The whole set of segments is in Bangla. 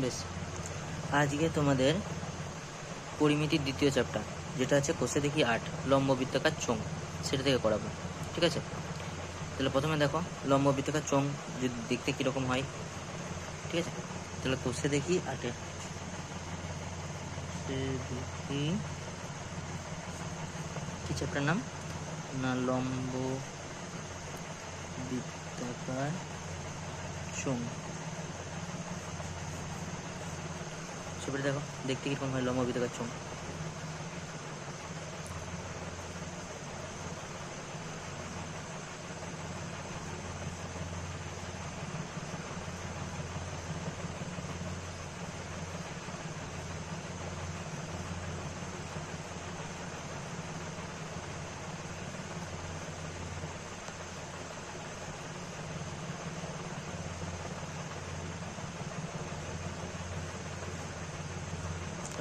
বেশ, আজকে তোমাদের পরিমিতির দ্বিতীয় চ্যাপ্টার যেটা আছে কোষে দেখি 8 লম্ব বৃত্তাকার চোঙ, সেটা থেকে করাবো। ঠিক আছে, তাহলে প্রথমে দেখো লম্ব বৃত্তাকার চোঙ যদি দেখতে কীরকম হয়। ঠিক আছে, তাহলে কোষে দেখি 8-এর দেখি কি চ্যাপ্টার নাম না লম্ব বৃত্তাকার চোঙ। সেপরে দেখো দেখতে কীরকম হয় লম্ব বৃত্তাকার চোঙ।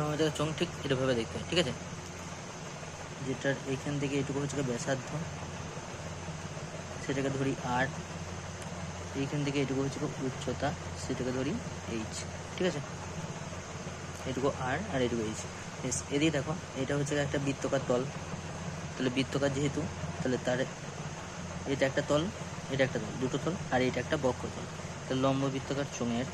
আমাদের চোঙ ঠিক এরভাবে দেখতে হয়। ঠিক আছে, যেটার এইখান থেকে এইটুকু হচ্ছে ব্যাসার্ধ, সেটাকে ধরি আর, এইখান থেকে এইটুকু হচ্ছে উচ্চতা, সেটাকে ধরি এইচ। ঠিক আছে, এইটুকু আর আর এইটুকু এইচ। বেশ, এদিকে দেখো এটা হচ্ছে একটা বৃত্তকার তল, তাহলে বৃত্তকার যেহেতু তাহলে তার এটা একটা তল, এটা একটা তল, দুটো তল, আর এটা একটা বক্রতল। তাহলে লম্ব বৃত্তাকার চোঙের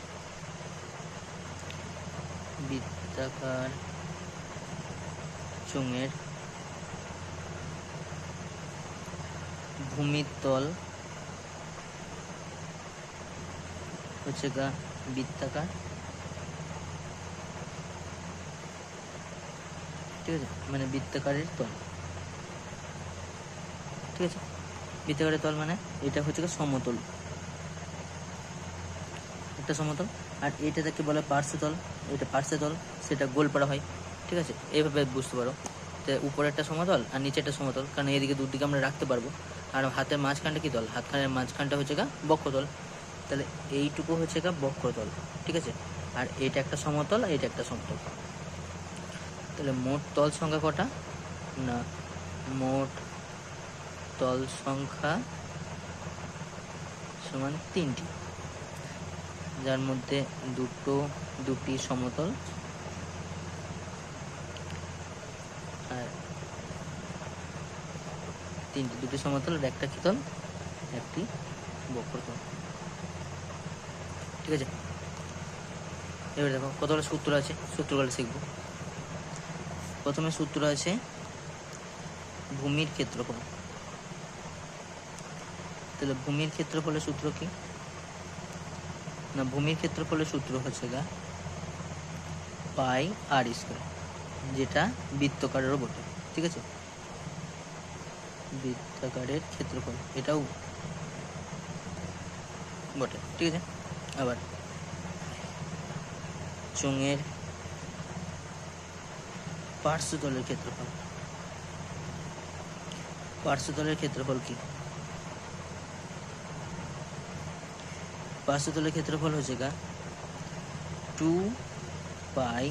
ভূমির তল হচ্ছে বৃত্তাকার। ঠিক আছে, মানে বৃত্তাকারের তল। ঠিক আছে, বৃত্তাকারের তল মানে এটা হচ্ছে সমতল, একটা সমতল, আর এটা তাকে বলে পার্শ্বতল। এটা পার্শ্বতল, সেটা গোলপাড়া হয়। ঠিক আছে, এইভাবে বুঝতে পারো যে উপরে একটা সমতল আর নিচে একটা সমতল, কারণ এদিকে দুদিকে আমরা রাখতে পারবো। আর হাতের মাঝখানটা কি তল, হাতখানের মাঝখানটা হচ্ছে বক্রতল, তাহলে এইটুকু হচ্ছে বক্রতল। ঠিক আছে, আর এটা একটা সমতল আর এটা একটা সমতল। তাহলে মোট তল সংখ্যা কটা না মোট তল সংখ্যা সমান 3টি, যার মধ্যে দুটি সমতল আর দুটি সমতল আর একটা কি তল, একটি বক্রতল। ঠিক আছে, এবার দেখো কতগুলো সূত্র আছে, সূত্রগুলো শিখবো। প্রথমে সূত্র আছে ভূমির ক্ষেত্রফল। তাহলে ভূমির ক্ষেত্রফলের সূত্র কি না ভূমির ক্ষেত্রফলের সূত্র হচ্ছে পাই আর স্কয়ার, যেটা বৃত্তাকারেরও বটে। ঠিক আছে, বৃত্তাকারের ক্ষেত্রফল এটাও বটে। ঠিক আছে, আবার চোঙের পার্শ্বতলের ক্ষেত্রফল। পার্শ্বতলের ক্ষেত্রফল কি, পার্শ্বতলের ক্ষেত্রফল হচ্ছে 2 পাই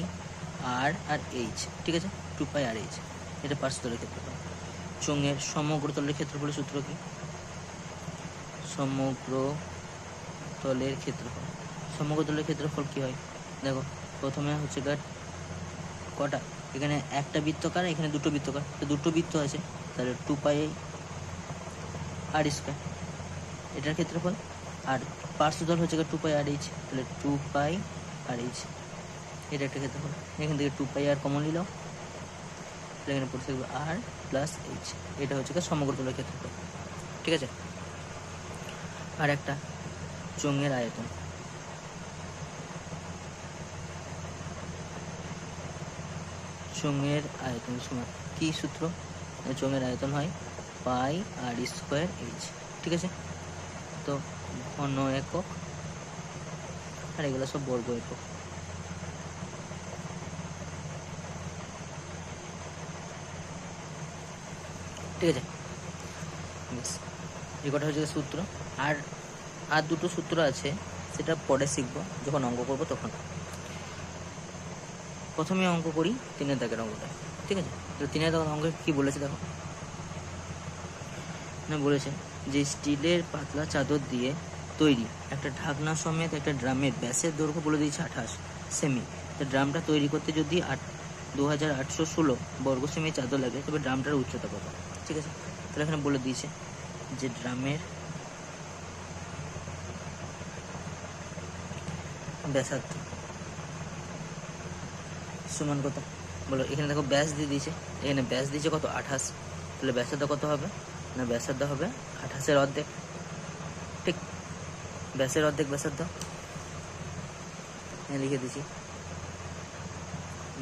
আর আর এইচ। ঠিক আছে, 2 পাই আর এইচ, এটা পার্শ্বতলের ক্ষেত্রফল। চোঙের সমগ্র তলের ক্ষেত্রফলের সূত্র কি, সমগ্র তলের ক্ষেত্রফল। সমগ্র তলের ক্ষেত্রফল কি হয় দেখো, প্রথমে হচ্ছে কটা, এখানে একটা বৃত্তকার, এখানে দুটো বৃত্তকার, তো দুটো বৃত্ত আছে, তাহলে 2 পাই আর স্কয়ার এটার ক্ষেত্রফল। আর পার্শ্বতল হচ্ছে 2 পাই আর এইচ, তাহলে 2 পাই আর এইচ এটা একটা ক্ষেত্রফল। এখান থেকে 2 পাই আর কমন নিলাম, এখানে পড়ে থাকবে আর প্লাস এইচ, এটা হচ্ছে সমগ্র তলের ক্ষেত্রফল। ঠিক আছে, আর একটা চোঙের আয়তন। চোঙের আয়তন সমান কি সূত্র, চোঙের আয়তন হয় পাই আর স্কয়ার এইচ। ঠিক আছে, তো ঘন একক আর এগুলো সব বর্গ একক। ঠিক আছে, এই কটা হচ্ছে সূত্র। আর আর দুটো সূত্র আছে, সেটা পরে শিখবো যখন অঙ্ক করবো তখন। প্রথমে অঙ্ক করি 3 দাগের অঙ্কটা। ঠিক আছে, তো 3 দাগের অঙ্ক কি বলেছে দেখো, না বলেছে যে স্টিলের পাতলা চাদর দিয়ে তৈরি একটা ঢাকনা সমেত একটা ড্রামের ব্যাসের দৈর্ঘ্য বলে দিয়েছে 28 সেমি। তো ড্রামটা তৈরি করতে যদি 2816 বর্গ সেমি চাদর লাগে, তবে ড্রামটার উচ্চতা কত? ঠিক আছে, তাহলে এখানে বলে দিয়েছে যে ড্রামের ব্যাসার্ধ সমান কত বলো। এখানে দেখো ব্যাস দিয়ে দিয়েছে, এখানে ব্যাস দিয়েছে কত? 28। তাহলে ব্যাসার্ধ কত হবে? না ব্যাসার্ধ হবে 28-এর অর্ধেক। ঠিক, ব্যাসের অর্ধেক ব্যাসার্ধ লিখে দিচ্ছি।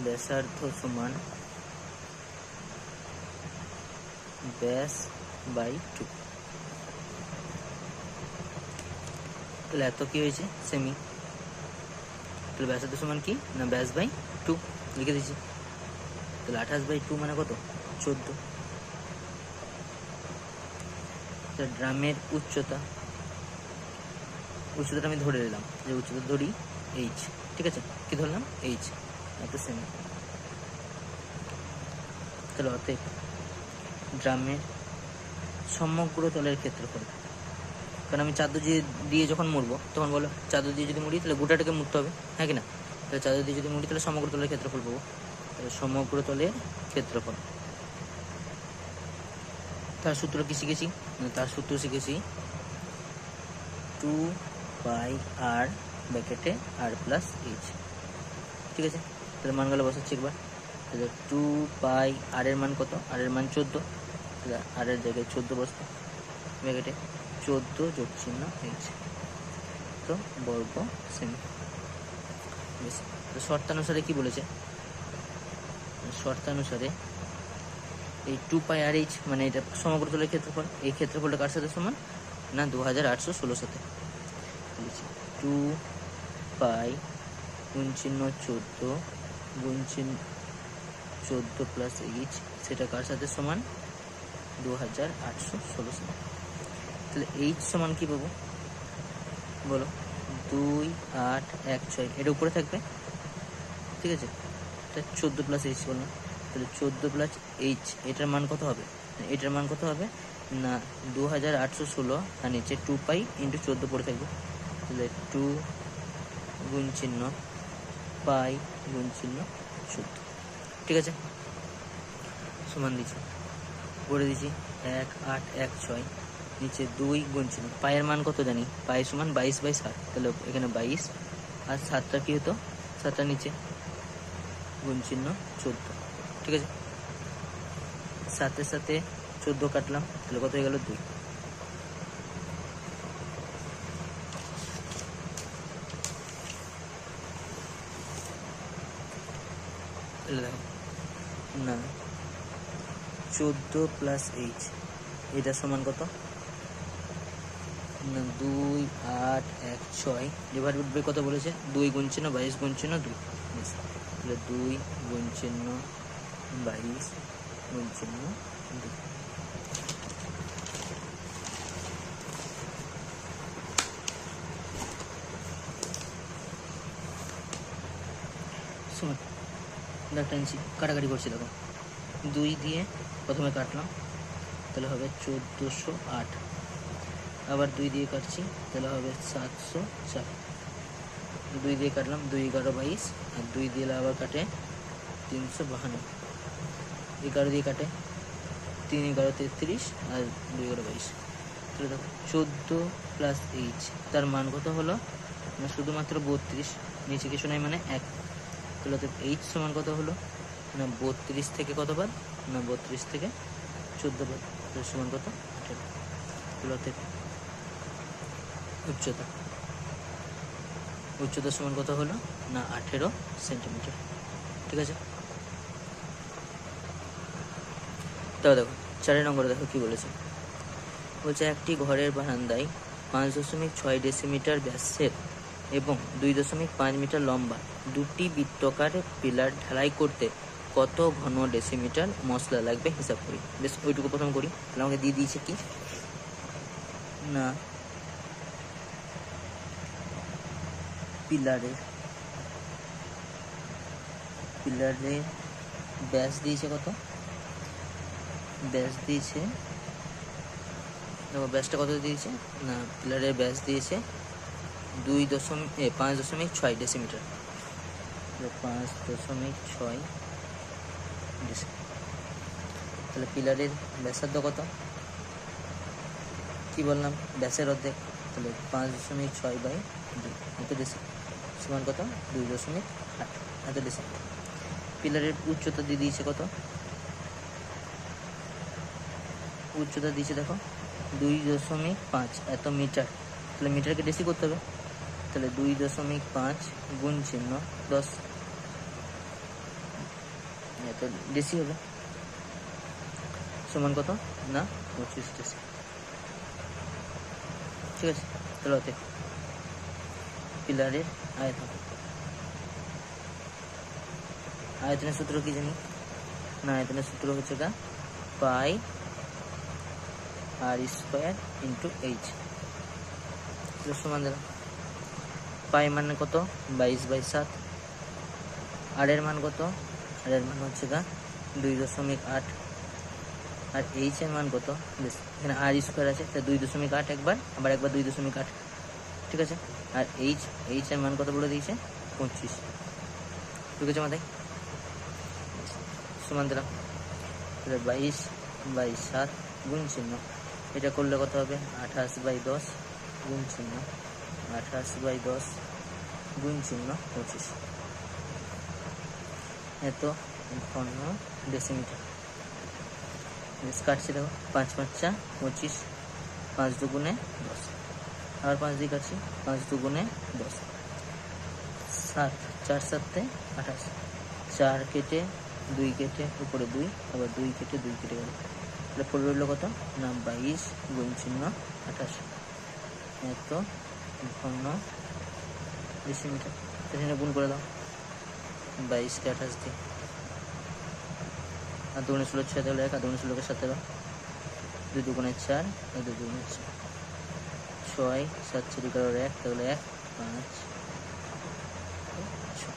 ব্যাসার্ধ সমান ব্যাস বাই 2। তাহলে এত কি হয়েছে? সেমি। তাহলে ব্যাসার্ধ সমান কি? না ব্যাস বাই 2 লিখে দিচ্ছি। তাহলে 28/2 মানে কত? 14। ড্রামের উচ্চতাটা আমি ধরে নিলাম, যে উচ্চতা ধরি এইচ। ঠিক আছে, কি ধরলাম? এইচ। এত সেমি। তাহলে অতএব ড্রামের সমগ্র তলের ক্ষেত্রফল, কারণ আমি চাদর দিয়ে যখন মুড়বো তখন বলো চাদর দিয়ে যদি মুড়ি তাহলে গোটাটাকে মুড়তে হবে, হ্যাঁ কি না? তাহলে চাদর দিয়ে যদি মুড়ি তাহলে সমগ্র তলের ক্ষেত্রফল পাবো। তাহলে সমগ্র তলের ক্ষেত্রফল, তার সূত্র কি শিখেছি? তার সূত্র শিখেছি 2πr ব্র্যাকেটে r প্লাস h। ঠিক আছে, তাহলে মানগুলো বসাচ্ছি একবার। তাহলে 2πr এর মান কত? r এর মান 14। তাহলে r এর জায়গায় 14 বসতো, ব্র্যাকেটে 14 যোগ চিহ্ন h, তো বর্গ সেমি। বেশ, শর্তানুসারে কি বলেছে? শর্তানুসারে এই 2πrh মানে এটা সমগ্র তলের ক্ষেত্রফল, এই ক্ষেত্রফলটা কার সাথে সমান? না 2816 সাথে। 2π গুণ চিহ্ন 14 গুণ চিহ্ন 14 প্লাস h, সেটা কার সাথে সমান? 2816 সাথে। তাহলে h সমান কি পাবো বলো? 2816, এটা উপরে থাকবে। ঠিক আছে, এটা 14 প্লাস h বললাম। তাহলে 14 প্লাস h, এটার মান কত হবে? এটার মান কত হবে? না 2816, আর নিচে 2π ইন্টু 14 পড়ে থাকবে। তাহলে 2 গুণ চিহ্ন পাই গুণ চিহ্ন 14। ঠিক আছে, সমান দিচ্ছি, করে দিচ্ছি 1816, নিচে 2 গুণ চিহ্ন পায়ের মান কত জানি? পাই সমান 22/7। তাহলে এখানে 22, আর 7টা কি হতো? 7টা নিচে গুণ চিহ্ন 14। ঠিক আছে, 7-এর সাথে 14 কাটলাম, তাহলে কত হয়ে গেল? 2। না 14 প্লাস h, এটা সমান কত? না 2816 ডিভাইড বাই কত বলেছে? 2 গুণ চিহ্ন 22 গুণ চিহ্ন 2। তাহলে 2 গুণ চিহ্ন 22 গুণ চিহ্ন 2। সমান দাগটা নিচ্ছি, কাটাকাটি করছি। দেখো 2 দিয়ে প্রথমে কাটলাম, তাহলে হবে 1408, আবার 2 দিয়ে কাটছি, তাহলে হবে 704। 2 দিয়ে কাটলাম, 2 11 22, আর 2 দিয়ে আবার কাটে 352, 11 দিয়ে কাটে 3 11 33, আর 2 11 22। তাহলে দেখো 14 প্লাস h, তার মান কত হলো? না শুধুমাত্র 32, নিচে কিছু নাই মানে 1। তাহলে তো h সমান কত হলো? না 32 থেকে কত বাদ? না 32 থেকে 14 বাদ, তাহলে সমান কত? 18। তাহলে উচ্চতা সমান কত হলো? না 18 সেন্টিমিটার। ঠিক আছে, তাও দেখো 4 নম্বরে দেখো কি বলেছে। বলছে একটি ঘরের বারান্দায় 5.6 ডেসিমিটার ব্যাসের এবং 2.5 মিটার লম্বা 2টি বৃত্তাকার পিলার ঢালাই করতে কত ঘন ডেসিমিটার মশলা লাগবে হিসাব করি। বেশ, ওইটুকু প্রথম করি। তাহলে আমাকে দিয়ে দিয়েছে কি না পিলারের ব্যাস দিয়েছে কত? ব্যাস দিয়েছে দেখো ব্যাসটা কত দিয়েছে না, পিলারের ব্যাস দিয়েছে 5.6 ডেসিমিটার। 5.6 ডেসিমিটার। তাহলে পিলারের ব্যাসার্ধ কত, কি বললাম, ব্যাসের অর্ধেক, তাহলে 5.6/2 এত ডেসি সমান কত, 2.8 এত ডেসি। পিলারের উচ্চতা দিয়ে দিয়েছে কত, উচ্চতা দিয়েছে দেখো 2.5 এত মিটার, তাহলে মিটারকে ডেসি করতে হবে, তাহলে 2.5 গুণ চিহ্ন 10 এত ডেসি হবে, সমান কত না 25 ডেসি। ঠিক আছে, তাহলে অতএব পিলারের আয়তন, আয়তনের সূত্র কি জানি না, আয়তনের সূত্র হচ্ছে পাই আর স্কোয়ার ইন্টু এইচ, সমান দিলাম। পাই মানে কত 22/7, আর এর মান কত, আর এর মান হচ্ছে 2.8, আর এইচ এর মান কত, বেশ এখানে আর স্কোয়ার আছে, তাই 2.8 একবার, আবার একবার 2.8, ঠিক আছে। আর এইচ এর মান কত বলে দিয়েছে 25, ঠিক আছে মাথায়, সমান দিলাম। তাহলে 22/7 গুণ চিহ্ন, এটা করলে কত হবে 28/10 গুণ চিহ্ন 28/10 গুণ চিহ্ন 25 এত ঘন ডেসিমিটার। কাটছি দেখো 5×5 = 25, 5 দুগুণে 10, আবার 5 দিয়ে কাটছি, 5 দুগুণে 10, 7, 4 7 28, 4 কেটে 2 কেটে উপরে 2, আবার 2 কেটে 2 কেটে গেল, তাহলে পড়ে রইল কত না 22 গুণ চিহ্ন 28 এত ঘন ডেসিমিটার। এখানে গুণ করে দাও 22কে 28 দিয়ে, আর 2 16 6 তাহলে 1, আর 2 16কে 17, 2 দুগুণে 4, আর 2 দুগুণে 4, 6 7 4 1 তাহলে 1 5 6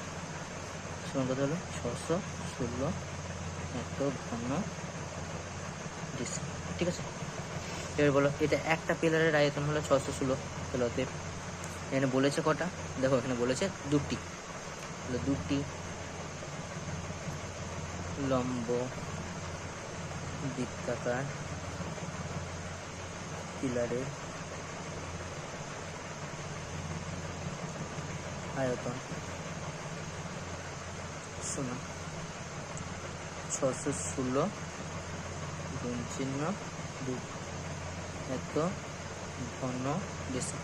সমান কত হলো 616 এত ঘন ডিসি। ঠিক আছে, এবার বলো এটা একটা পিলারের আয়তন হলো 616, তাহলে অতএব এখানে বলেছে কটা, দেখো এখানে বলেছে দুটি, তাহলে দুটি লম্ব বৃত্তাকার পিলারের আয়তন সমান 616 গুণ চিহ্ন 2 এত ঘন ডেসি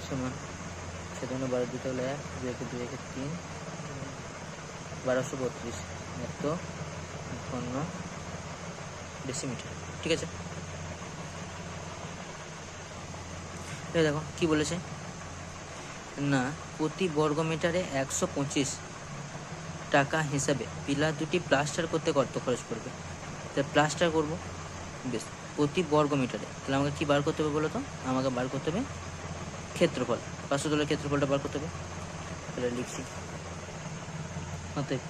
সমান 7 12 2 হলে 1 2 একে 2 একে 3 1232 এত ঘন ডেসিমিটার। ঠিক আছে, এই দেখো কি বলেছে না, প্রতি বর্গমিটারে 125 টাকা হিসাবে পিলার দুটি প্লাস্টার করতে কত খরচ পড়বে, তাই প্লাস্টার করবো, বেশ প্রতি বর্গমিটারে, তাহলে আমাকে কি বার করতে হবে বলো তো, আমাকে বার করতে হবে ক্ষেত্রফল, পার্শ্বতলের ক্ষেত্রফলটা বার করতে হবে, তাহলে লিখছি অতএব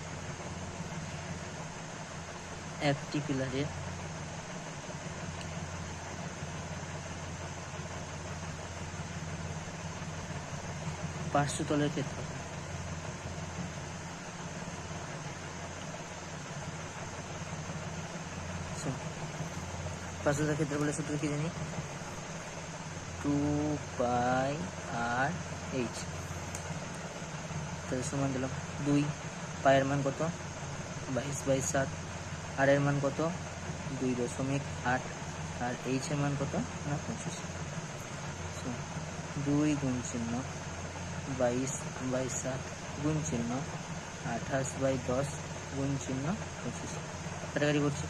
একটি পিলারে পার্শ্বতলের ক্ষেত্রফল পার্শ্বতলের ক্ষেত্রফলের সূত্র কি জানি 2πr/h, তাহলে সমান দিলাম 2, পায়ের মান কত 22/7, আর এর মান কত 2.8, আর এইচ এর মান কত না 25, 2 গুণ চিহ্ন 22/7 গুণ চিহ্ন 28/10 গুণ চিহ্ন 25, কাটাকাটি করছি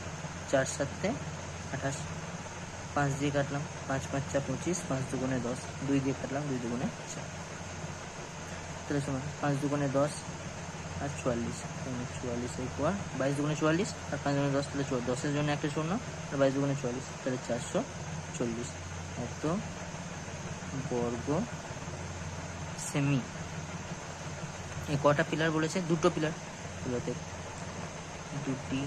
4 7 28, 5 দিয়ে কাটলাম 5 5 4 25, 5 দুগুণে 10, 2 দিয়ে কাটলাম 2 দুগুণে 4, তাহলে সমান 5 দুগুণে 10 আর 44, 44 এর পর 22 দুগুণে 44 আর 5 দুগুণে 10, তাহলে 10-এর জন্য একটা শূন্য, আর 22 দুগুণে 44, তাহলে 440 এত বর্গ সেমি। এই কটা পিলার বলেছে, দুটো পিলার, বলতে দুটি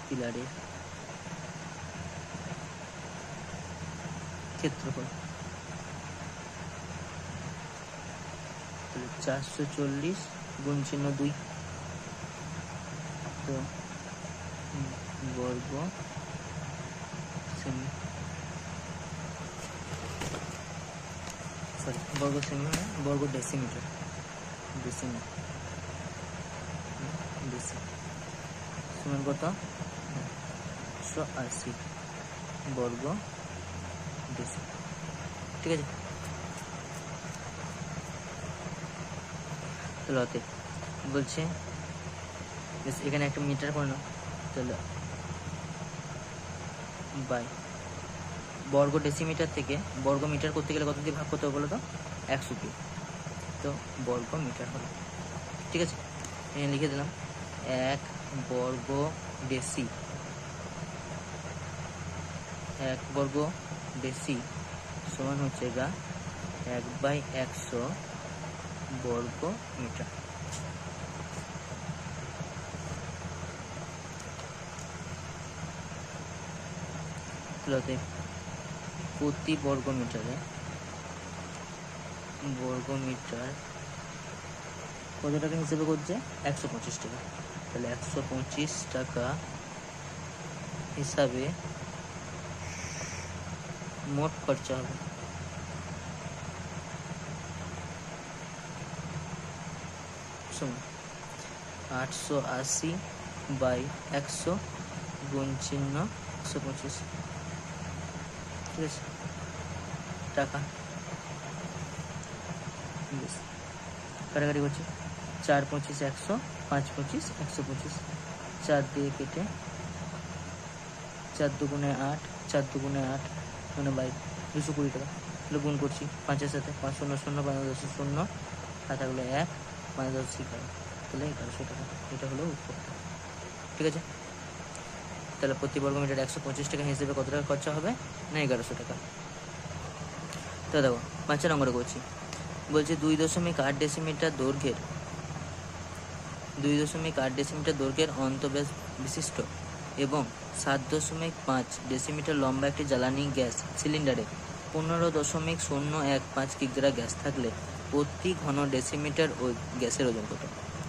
পিলারের ক্ষেত্রফল। তাহলে 440 গুণ চিহ্ন 2 তো বর্গ সেমি, বর্গ সেমি মানে বর্গ ডেসিমিটার, সমান কত 180 বর্গ ডেসি। ঠিক আছে, তাহলে বলছে এখানে একটা মিটার করে নাও, তাহলে বাই বর্গ ডেসিমিটার থেকে বর্গ মিটার করতে গেলে কত দিয়ে ভাগ করতে হবে বলো তো, 100 দিয়ে, তো বর্গ মিটার হলো। ঠিক আছে, এখানে লিখে দিলাম 1 বর্গ ডেসি, 1 বর্গ ডেসি সমান হচ্ছে 1/100 বর্গ মিটার। প্রতি বর্গ মিটারে কত টাকা হিসেবে করছে, 125 টাকা। তাহলে 125 টাকা হিসাবে মোট খরচা হবে। শুনুন 880/100 গুণ চিহ্ন 125, ঠিক আছে, টাকা কাটাকাটি করছি, 4 25 100, 5 25 125, 4 দিয়ে কেটে 4 দুগুণে 8, 4 দুগুণে 8 মানে 220 টাকা। তাহলে গুণ করছি 5-এর সাথে, 5 0 0 5 10 0, আর থাকলো 1 5 10 11, তাহলে 1100 টাকা। এটা হলো উত্তর। ঠিক আছে, তাহলে প্রতি বর্গ মিটার 125 টাকা হিসেবে কত টাকা খরচা হবে না, 1100 টাকা। তো দেখো 5 নম্বরে করছি, বলছে 2.8 ডেসিমিটার দৈর্ঘ্যের 2.8 ডেসিমিটার দৈর্ঘ্যের অন্তঃব্যাস বিশিষ্ট এবং 7.5 ডেসিমিটার লম্বা একটি জ্বালানি গ্যাস সিলিন্ডারে 15.015 কিগ্রা গ্যাস থাকলে প্রতি ঘন ডেসিমিটার ও গ্যাসের ওজন কত?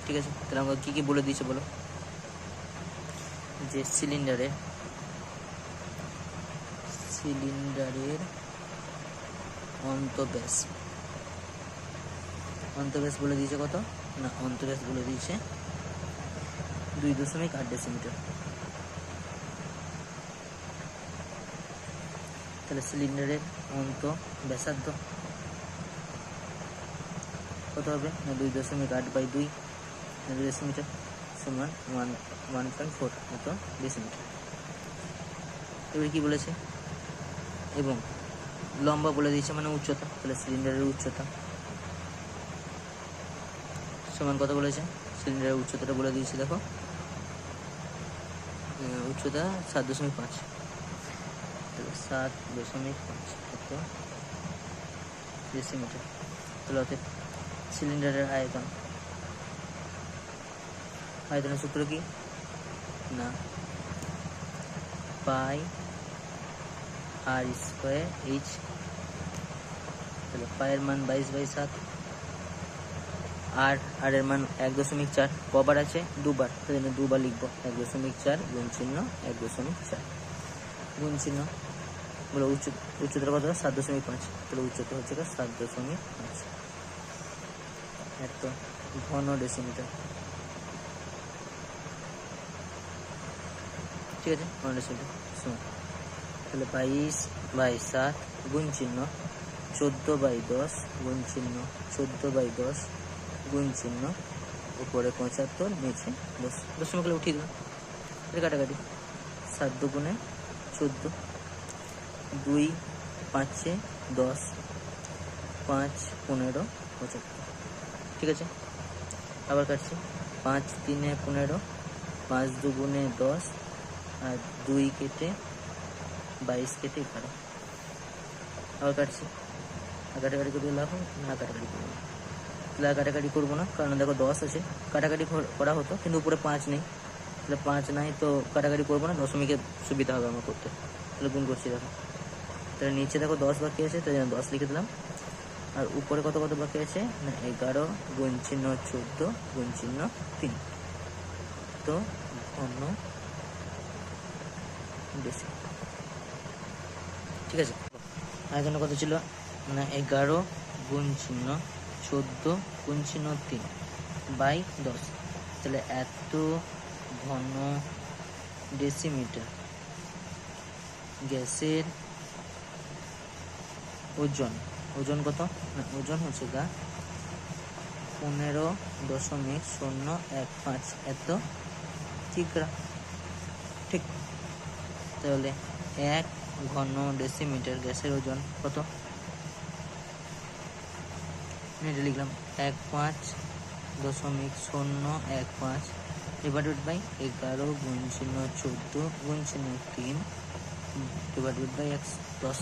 ঠিক আছে, তাহলে আমরা কী কী বলে দিয়েছে বলো, যে সিলিন্ডারের অন্তঃব্যাস বলে দিয়েছে কত না, অন্তঃব্যাস বলে দিয়েছে 2.8 ডেসিমিটার। তাহলে সিলিন্ডারের ব্যাসার্ধ কত হবে না, 2.8/2 ডেসিমিটার সমান 1.4 মতো ডেসিমিটার। এবার কি বলেছে, এবং লম্বা বলে দিয়েছে মানে উচ্চতা, তাহলে সিলিন্ডারের উচ্চতা সমান কত বলেছে, সিলিন্ডারের উচ্চতাটা বলে দিয়েছে, দেখো উচ্চতা 7.5, তাহলে 7.5 কত ডেসিমিটার। তাহলে সিলিন্ডারের আয়তনের সূত্র কি না, পাই r²h, তাহলে পায়ের মান 22/7, আর এর মান 1.4, কবার আছে দুবার, তাহলে দুবার লিখবো, 1.4 গুণ চিহ্ন 1.4 গুণ চিহ্ন বলে উচ্চতার কত 7.5, তাহলে উচ্চতা হচ্ছে 7.5 এত ঘন ডেসিমিটার। ঠিক আছে, ঘন ডেসিমিটার শুনুন, তাহলে 22/7 গুণ চিহ্ন 14/10 গুণ চিহ্ন 14/10 গুণ চিহ্ন উপরে 75, নিচে 10, দশমিকগুলো উঠিয়ে দেবো, এটা কাটাকাটি 7 দুগুণে 14, 2 5 10, 5 15 75। ঠিক আছে, আবার কাটছি, 5 3 15, 5 দুগুণে 10, আর 2 কেটে 22 কেটে 11। আবার কাটছি, কাটাকাটি করে লাভ না, কাটাকাটি করবো না, তাহলে কাটাকাটি করবো না, কারণ দেখো 10 আছে, কাটাকাটি করা হতো কিন্তু উপরে 5 নেই, তাহলে 5 নাই তো কাটাকাটি করবো না, দশমিকের সুবিধা হবে আমার করতে, তাহলে গুণ করছি, দেখো তাহলে নিচে দেখো 10 বাকি আছে, তাই জন্য 10 লিখে দিলাম। আর উপরে কত কত বাকি আছে না 11 গুণ চিহ্ন 14 গুণ চিহ্ন 3, তো ঘন বেশি। ঠিক আছে, আয়তন কত ছিল না 11 গুণ চিহ্ন 14 গুণ চিহ্ন 3 বাই 10, তাহলে এত ঘন ডেসিমিটার গ্যাসের ওজন। ওজন কত না ওজন হচ্ছে গা 15.015 এত কিগ্রা। ঠিক, তাহলে 1 ঘন ডেসিমিটার গ্যাসের ওজন কত, এটা লিখলাম 15.015 ডিভাইডেড বাই 11 গুণ চিহ্ন 14 গুণ চিহ্ন 3 ডিভাইডেড বাই 10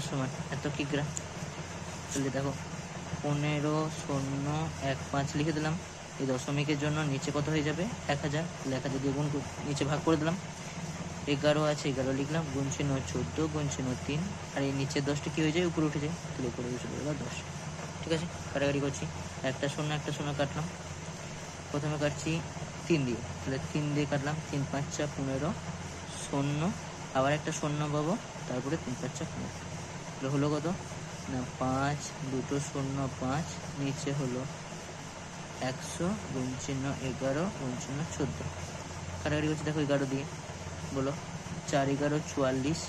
সমান এত কিগ্রা। তাহলে দেখো 15.015 লিখে দিলাম, এই দশমিকের জন্য নিচে কত হয়ে যাবে 1000, 1000 দিয়ে গুণ নিচে ভাগ করে দিলাম, 11 আছে 11 লিখলাম গুণ চিহ্ন 14 গুণ চিহ্ন 3, আর এই নিচের 10টা কি হয়ে যায় উপরে উঠে যায়, তাহলে উপরে চলে গেল 10। ঠিক আছে, কাটাকাটি করছি, একটা শূন্য কাটলাম, প্রথমে কাটছি 3 দিয়ে, তাহলে 3 দিয়ে কাটলাম, 3 5 15 শূন্য, আবার একটা শূন্য পাবো, তারপরে 3 5 15, তাহলে হলো কত না 5 2 0 5, নিচে হলো 100 গুণ চিহ্ন 11 গুণ চিহ্ন 14, কাটাকাটি করছি দেখো 11 দিয়ে, বলো 4 11 44,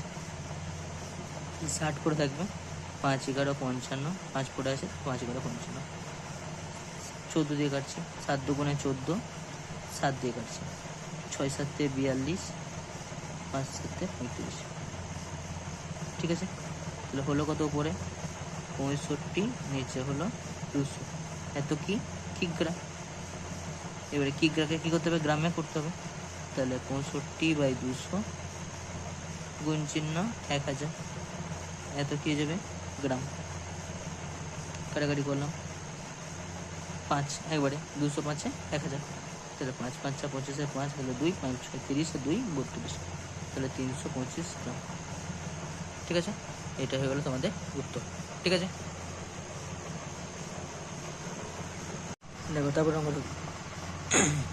60 করে থাকবে, 5 11 55, 5 পড়ে আছে 5 11 55, 14 দিয়ে কাটছি, 7 2 14, 7 দিয়ে কাটছি, 6 7 42, 5 7 35। ঠিক আছে, তাহলে হলো কত উপরে 65, নিচে হলো 200, এত কি কিগ্রা। এবারে কিগ্রাকে কি করতে হবে গ্রামে করতে হবে, তাহলে 65/200 গুণ চিহ্ন 1000, এত কি হয়ে যাবে গ্রাম। কাটাকাটি করলাম 5 একবারে 200 5 1000, তাহলে 5 5 25 5 হলো 2, 5 6 30 2 32, তাহলে 325 গ্রাম। ঠিক আছে, এটা হয়ে গেল তোমাদের উত্তর। ঠিক আছে, দেখো তারপর নম্বর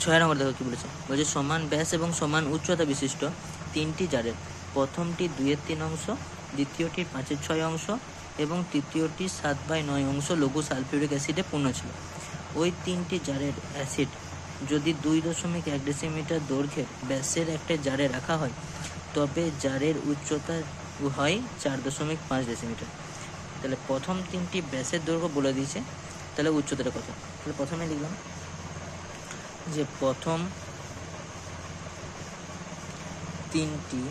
6 নম্বর দেখো কি বলেছে, বলছে সমান ব্যাস এবং সমান উচ্চতা বিশিষ্ট 3টি জারের প্রথমটি 2/3 অংশ, দ্বিতীয়টির 5/6 অংশ এবং তৃতীয়টি 7/9 অংশ লঘু সালফিউরিক অ্যাসিডে পূর্ণ ছিল। ওই 3টি জারের অ্যাসিড যদি 2.1 ডেসিমিটার দৈর্ঘ্যের ব্যাসের একটা জারে রাখা হয়, তবে জারের উচ্চতা হয় 4.5 ডেসিমিটার। তাহলে প্রথম 3টি ব্যাসের দৈর্ঘ্য বলে দিয়েছে, তাহলে উচ্চতাটা কত, তাহলে প্রথমে লিখলাম যে প্রথম 3টি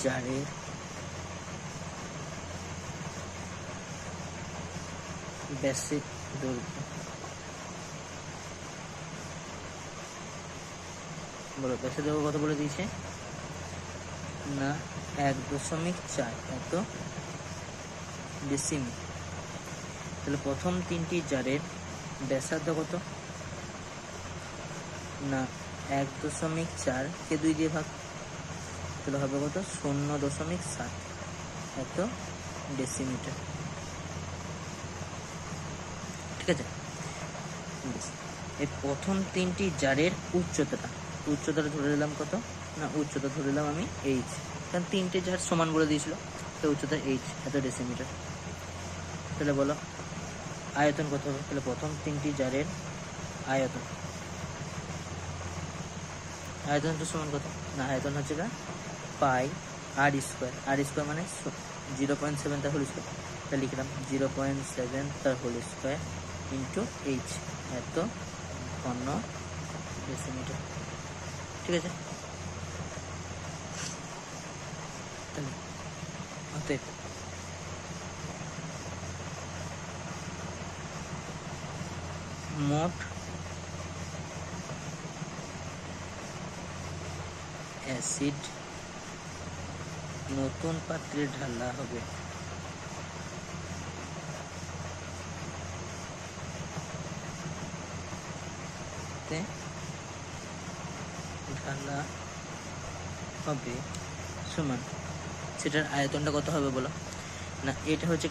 জারের ব্যাসের দৈর্ঘ্য বলো, ব্যাসের দৈর্ঘ্য কত বলে দিয়েছে না 1.4 এত ডেসিমিটার। তাহলে প্রথম 3টি জারের ব্যাসার্ধ কত না 1.4 কে 2 দিয়ে ভাগ, তাহলে হবে কত 0.7 এত ডেসিমিটার। ঠিক আছে, এই প্রথম 3টি জারের উচ্চতাটা ধরে নিলাম কত না উচ্চতা ধরে নিলাম আমি এইচ, কারণ 3টে জার সমান বলে দিয়েছিল, তো উচ্চতা এইচ এত ডেসিমিটার। তাহলে বলো আয়তন কত হবে, তাহলে প্রথম 3টি জারের আয়তনটা সমান কত না আয়তন হচ্ছে গা পাই আর স্কোয়ার মানে 0.7 তার হোল স্কোয়ার, তাহলে লিখলাম 0.7 তার হোল স্কোয়ার ইন্টু এইচ এত ঘন ডেসিমিটার। ঠিক আছে, তাহলে অতএব মোট অ্যাসিড নতুন পাত্রে ঢালা হবে সমান সেটার আয়তনটা কত হবে বলো না। এটা হচ্ছে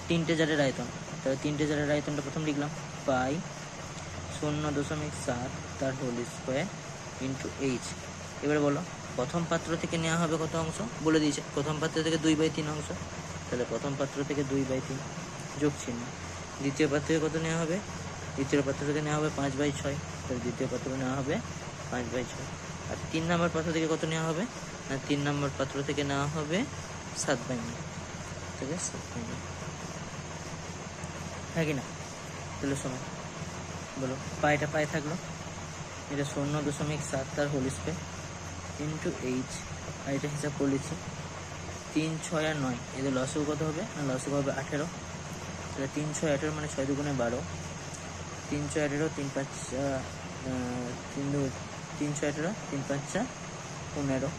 তিনটে জারের আয়তন, তাহলে তিনটে জারের আয়তনটা প্রথম লিখলাম পাই 0.7 তার হোল স্কোয়ার ইন্টু এইচ। এবারে বলো প্রথম পাত্র থেকে নেওয়া হবে কত অংশ বলে দিয়েছে, প্রথম পাত্র থেকে 2/3 অংশ, তাহলে প্রথম পাত্র থেকে 2/3 যোগ চিহ্ন। দ্বিতীয় পাত্র থেকে কত নেওয়া হবে, দ্বিতীয় পাত্র থেকে নেওয়া হবে 5/6, তাহলে দ্বিতীয় পাত্র নেওয়া হবে 5/6। আর 3 নম্বর পাত্র থেকে কত নেওয়া হবে না, 3 নম্বর পাত্র থেকে নেওয়া হবে 7/9, থেকে 7/9, হ্যাঁ কি না। তাহলে শোনো বলো পাইটা পাই থাকলো, এটা 0.7 তার হোল স্কোয়ার ইন্টু এইচ, আর এটা হিসাব করলেছি 3, 6 আর 9, এদের লসও কত হবে না, লসও হবে 18, তাহলে 3, 6, 18 মানে 6 2 12, 3, 6, 18, 3, 5, 3, 6, 18, 3, 5, 15,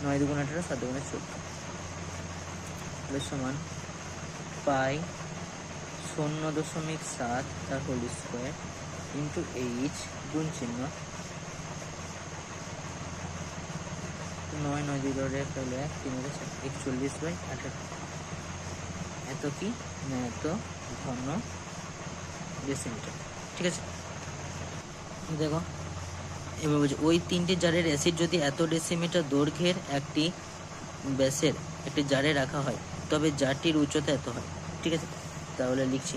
9 2 18, 7 2 14, তাহলে সমান পাই 0.7 তার হোল স্কোয়ার ইন্টু এইচ গুণ চিহ্ন 9 9 2 ধরে তাহলে 3 41/18, এত কি না এত ঘন ডেসিমিটার। ঠিক আছে, দেখো এবার বলছি ওই তিনটে জারের অ্যাসিড যদি এত ডেসিমিটার দৈর্ঘ্যের একটি ব্যাসের একটি জারে রাখা হয় তবে জারটির উচ্চতা এত হয়। ঠিক আছে, তাহলে লিখছি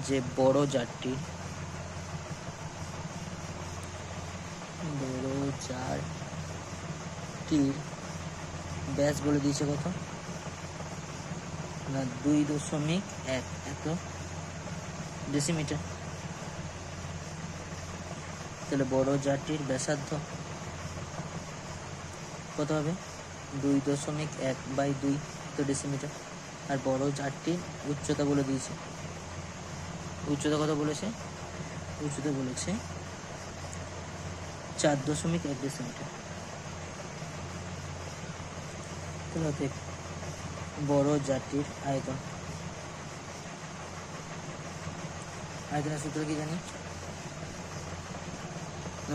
যে বড় জারটির ব্যাস বলে দিয়েছে কত না 2.1 এত ডেসিমিটার। তাহলে বড় জারটির ব্যাসার্ধ কত হবে 2.1/2 তো ডেসিমিটার। আর বড় জারটির উচ্চতা বলে দিয়েছে, উচ্চতা কত বলেছে, উচ্চতা বলেছে 4.1 ডেসিমিটার। তাহলে বড় জারটির আয়তন, আয়তনের সূত্র কি জানি,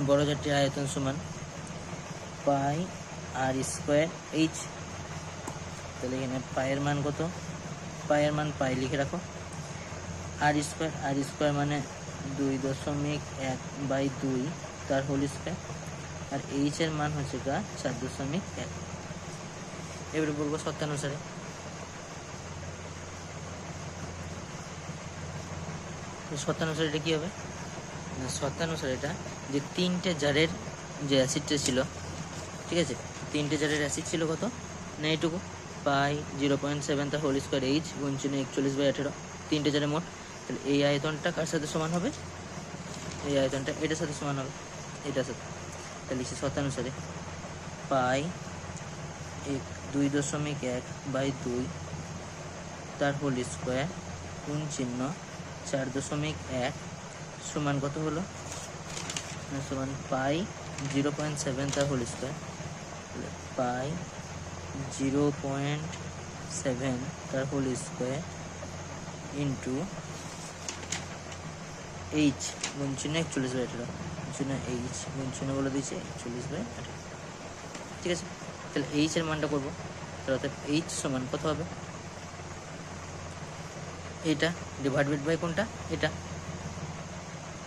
বড় জারটির আয়তন সমান পাই আর স্কোয়ার এইচ। তাহলে এখানে পায়ের মান কত, পায়ের মান পাই লিখে রাখো, আর স্কোয়ার মানে 2.1/2 তার হোল স্কোয়ার, আর এইচ এর মান হচ্ছে 4.1। এবারে বলবো শর্তানুসারে, শর্তানুসারে এটা কি হবে, শর্তানুসারে এটা যে তিনটে জারের যে অ্যাসিডটা ছিল, ঠিক আছে, তিনটে জারের অ্যাসিড ছিল কত না এইটুকু পাই 0.7 তার হোল স্কোয়ার এইচ গুণ চিহ্ন 41/18, তিনটে জারের মোট। তাহলে এই আয়তনটা কার সাথে সমান হবে, এই আয়তনটা এটার সাথে সমান হবে, এটার সাথে। তাহলে সে শর্তানুসারে পাই 2.1/2 তার হোল স্কোয়ার গুণ চিহ্ন 4.1 সমান কত হলো সমান পাই 0.7 তার হোল স্কোয়ার, পাই 0.7 তার হোল স্কোয়ার ইন্টু এইচ গুণ চিহ্ন 41/18, চিহ্ন এইচ গুণ চিহ্ন বলে দিয়েছে 41/18। ঠিক আছে, তাহলে এইচ এর মানটা করবো, তাহলে অর্থাৎ এইচ সমান কত হবে, এটা ডিভাইডেড বাই কোনটা এটা,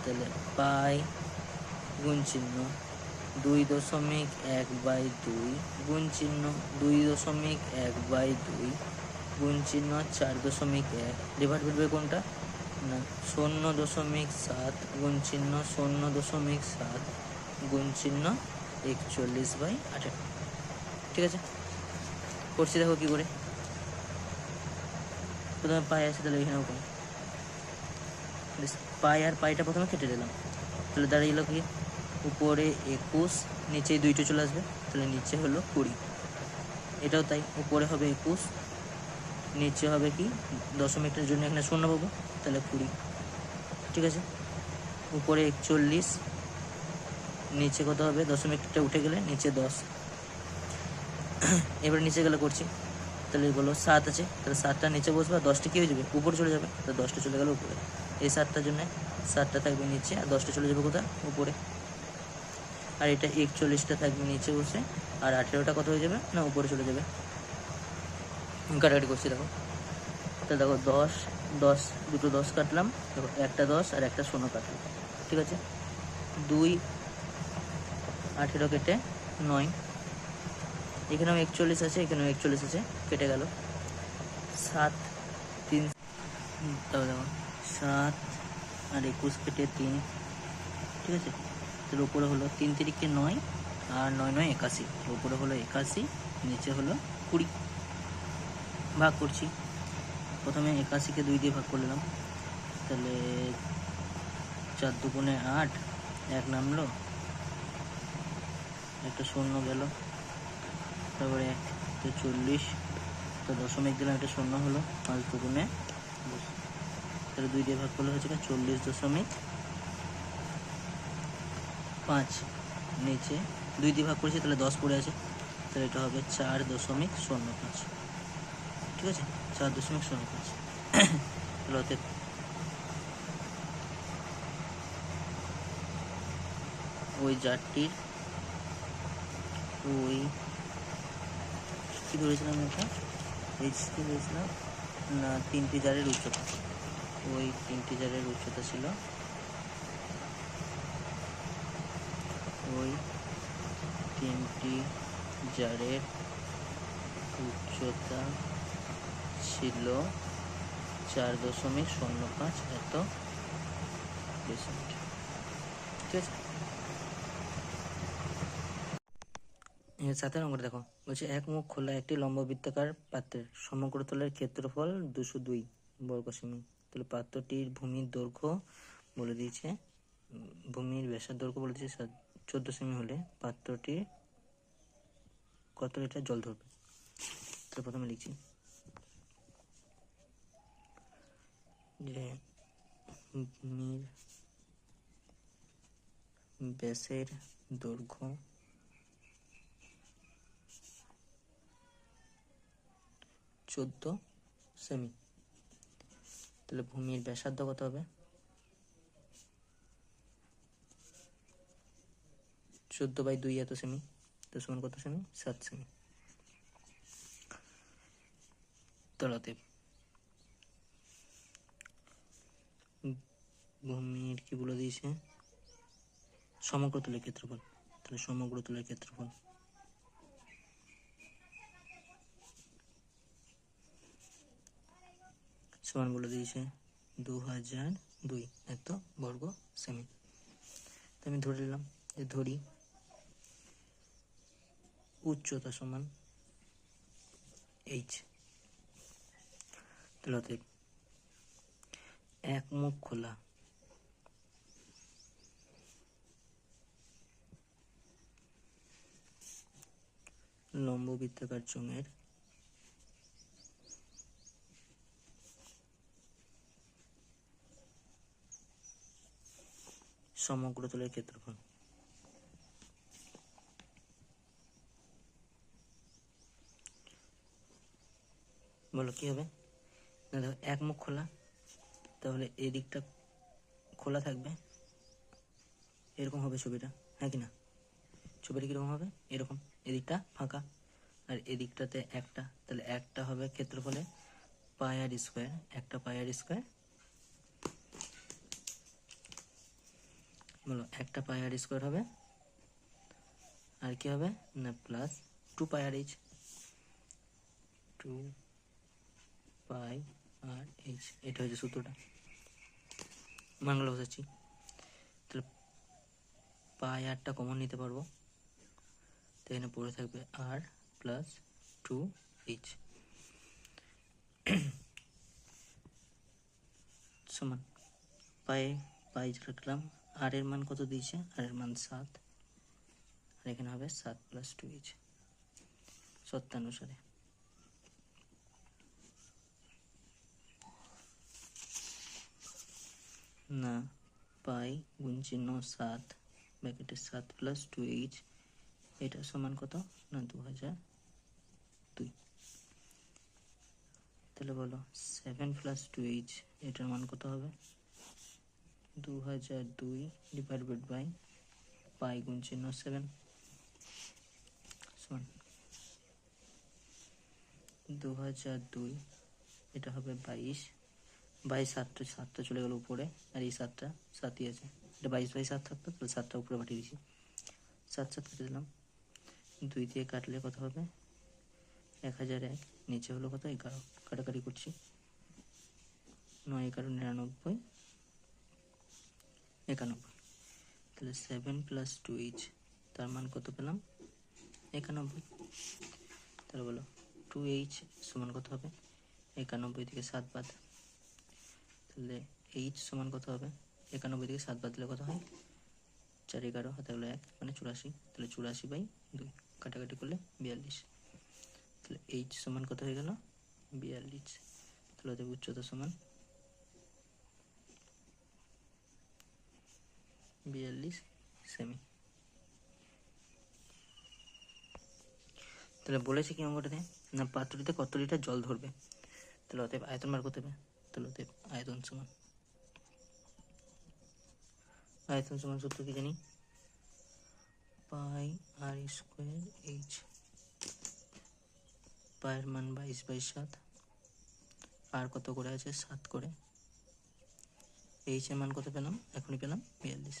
তাহলে পাই গুণ চিহ্ন 2.1/2 গুণ চিহ্ন 2.1/2 গুণ চিহ্ন 4.1 ডিভাইডেড বাই কোনটা না 0.7 গুণ চিহ্ন 0.7 গুণ চিহ্ন 41/18। ঠিক আছে, করছি দেখো কি করে, প্রথমে পাই আছে তাহলে এখানেও পাই, পাই আর পাইটা প্রথমে কেটে দিলাম, তাহলে দাঁড়িয়ে কি উপরে 21 নিচে 2টা চলে আসবে, তাহলে নিচে হলো 20, এটাও তাই উপরে হবে 21 নিচে হবে কি দশমিকটার জন্য এখানে 0 পাবো, তাহলে 20। ঠিক আছে, উপরে 41 নিচে কত হবে দশমিকটা উঠে গেলে নিচে 10, এবার নিচে গেলে করছি, তাহলে বলো 7 আছে, তাহলে 7টা নিচে বসবে আর 10টা কি হয়ে যাবে উপরে চলে যাবে, তাহলে 10টা চলে গেল উপরে, এই 7টার জন্য 7টা থাকবে নিচে আর 10টা চলে যাবে কোথায় উপরে। আর এটা 41টা থাকবে নিচে বসে, আর 18টা কত হয়ে যাবে না উপরে চলে যাবে। কাটাকাটি করছি দেখো, তো দেখো 10 10 দুটো 10 কাটলাম, দেখো একটা 10 আর একটা 0 কাটলাম, ঠিক আছে। 2 18 কেটে 9, এখানেও 41 আছে, এখানেও 41 আছে, কেটে গেল। 7 3, তারপর দেখো 7 আর 21 কেটে 3, ঠিক আছে। তার উপরে হলো 3 3 9 আর 9 9 81, উপরে হলো 81, নিচে হলো 20। ভাগ করছি, প্রথমে 81কে 2 দিয়ে ভাগ করলাম, তাহলে 4 দুগুণে 8, 1 নামলো, একটা 0 গেল, তারপরে 40, তো দশমিক দিলাম, একটা 0 হলো, 5 দুগুণে 10, তাহলে 2 দিয়ে ভাগ করলে হচ্ছে 40.5, নিচে 2 দিয়ে ভাগ করেছি, তাহলে 10 পড়ে আছে, তাহলে এটা হবে 4.05, ঠিক আছে, 4.05। তাহলে অতএব ওই জারটির ওই কী ধরেছিলাম এটা, এইচ কি ধরেছিলাম না, 3টি জারের উচ্চতা, ওই 3টি জারের উচ্চতা ছিল, ওই 3টি জারের উচ্চতা ছিল 4.05 এত ডেসিমিটার, ঠিক আছে। এর সাথে নম্বর দেখো, বলছে এক মুখ খোলা একটি লম্ববৃত্তাকার পাত্রের সমগ্র তলের ক্ষেত্রফল 202 বর্গ সেমি। তাহলে পাত্রটির ভূমির দৈর্ঘ্য বলে দিয়েছে, ভূমির ব্যাসার দৈর্ঘ্য বলে দিয়েছে 14 সেমি হলে পাত্রটির কত লিটার জল ধরবে। তো প্রথমে লিখছি যে ভূমির ব্যাসের দৈর্ঘ্য 14 সেমি, তাহলে ভূমির ব্যাসার্ধ কত হবে 14/2 এত সেমি, তো সমান কত সেমি 7 সেমি। তাহলে ভূমির কি বলে দিয়েছে সমগ্র তলের ক্ষেত্রফল, তাহলে সমগ্র তলের ক্ষেত্রফল সমান বলে দিয়েছে 2002 এত বর্গ সেমি। তো আমি ধরে নিলাম যে ধরি উচ্চতা সমান এইচ, তাহলে অতএব এক মুখ খোলা লম্ববৃত্তাকার চোঙের সমগ্র তলের ক্ষেত্রফল বলো কি হবে না, দেখো এক মুখ খোলা, তাহলে এই দিকটা খোলা থাকবে, এরকম হবে ছবিটা, হ্যাঁ কি না, ছবিটা কীরকম হবে এরকম, এদিকটা ফাঁকা আর এদিকটাতে একটা, তাহলে একটা হবে ক্ষেত্রফলে পাই আর স্কোয়ার, একটা পাই আর স্কোয়ার, বলো একটা পাই আর স্কোয়ার হবে, আর কি হবে না প্লাস 2 পাই আর এইচ, 2 পাই আর এইচ, এটা হচ্ছে সূত্রটা, মানগুলো বসাচ্ছি, তাহলে পাই আরটা কমন নিতে পারবো, তো এখানে পড়ে থাকবে আর প্লাস 2 এইচ সমান পাই পাই রাখলাম, আর এর মান কত দিয়েছে, আর এর মান 7, আর এখানে হবে 7 + 2h সত্যানুসারে। না পাই গুণ চিহ্ন 7 ব্র্যাকেটে 7 + 2h, এটা সমান কত না 2002, তাহলে বলো 7 + 2h এটার মান কত হবে 2002 / পাই গুণ চিহ্ন 7 সমান 2002, এটা হবে 22, 7টা চলে গেল উপরে, আর এই 7ই আছে, এটা 22/7 থাকতো, তাহলে 7টা উপরে পাঠিয়ে দিয়েছি, 7 কেটে দিলাম, 2 দিয়ে কাটলে কত হবে 1001, নিচে হলো কত 11, কাটাকাটি করছি, 9 11 99, 91, তাহলে 7 + 2h, তার মান কত পেলাম 91, তাহলে বলো 2h সমান কত হবে 91 থেকে 7 বাদ, তাহলে h সমান কত হবে 91 থেকে 7 বাদ দিলে কত হয় 4 11 হাতে হলো 1 মানে 84, তাহলে 84/2, কাটাকাটি করলে 42, তাহলে h সমান কত হয়ে গেল 42, তাহলে ওদের উচ্চতা সমান 42 সেমি। তাহলে বলেছে কি অঙ্কটাতে না পাত্রটিতে কত লিটার জল ধরবে, তাহলে অতএব আয়তন বার করতে হবে, তাহলে অতএব আয়তন সমান সূত্র কি জানি পাই r²h, পায়ের মান 22/7, আর কত করে আছে 7 করে, এইচ এর মান কত পেলাম এখনই পেলাম 42,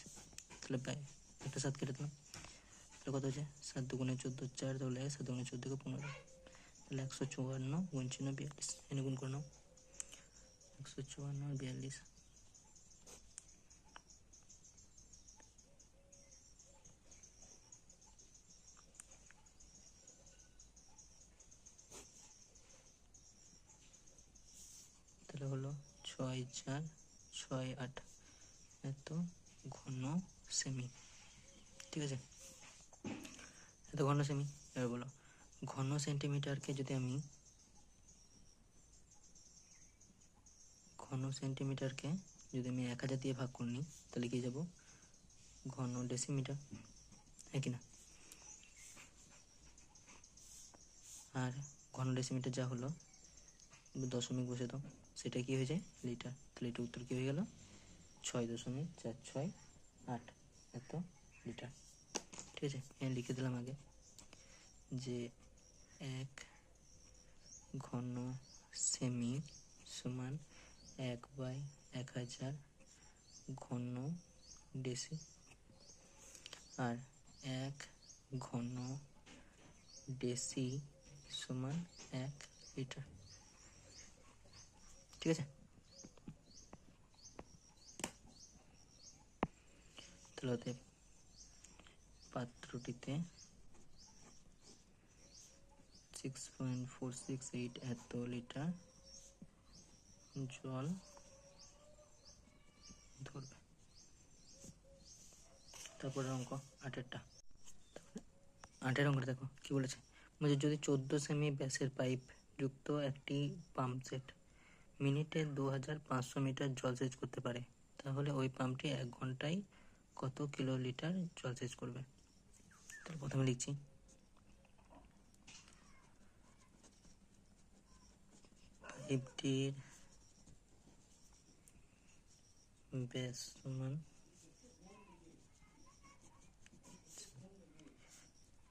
তাহলে পাই একটা 7 কেটে দিলাম, তাহলে কত আছে 7 2 14 4, তাহলে 7 2 14 15, তাহলে 154 গুণ চিহ্ন 42, এনে গুণ করে নাও 154 আর 42, তাহলে হলো 6 4 6 8 এত ঘন সেমি, ঠিক আছে, এত ঘন সেমি। এবার বলো ঘন সেন্টিমিটারকে যদি আমি 1000 দিয়ে ভাগ করে নিই, তাহলে কি যাব ঘন ডেসিমিটার, হ্যাঁ কি না, আর ঘন ডেসিমিটার যা হলো দশমিক বসে দাও, সেটা কি হয়ে যায় লিটার, তাহলে এটা উত্তর কি হয়ে গেল 6.468 এত লিটার, ঠিক আছে। এখানে লিখে দিলাম আগে যে 1 ঘন সেমি সমান 1/1000 ঘন ডেসি, আর 1 ঘন ডেসি সমান 1 লিটার, ঠিক আছে। তাহলে ওতে পাত্রটিতে 6.468 এত লিটার জল ধরবে। তারপরে অঙ্ক 8-এরটা, 8-এর অঙ্কটা দেখো কি বলেছে, বলছে যদি 14 সেমি ব্যাসের পাইপ যুক্ত একটি পাম্প সেট মিনিটে 2500 মিটার জলসেচ করতে পারে, তাহলে ওই পাম্পটি 1 ঘন্টায় কত কিলোলিটার জলসেচ করবে। তাহলে প্রথমে লিখছি পাইপটির ব্যাস সমান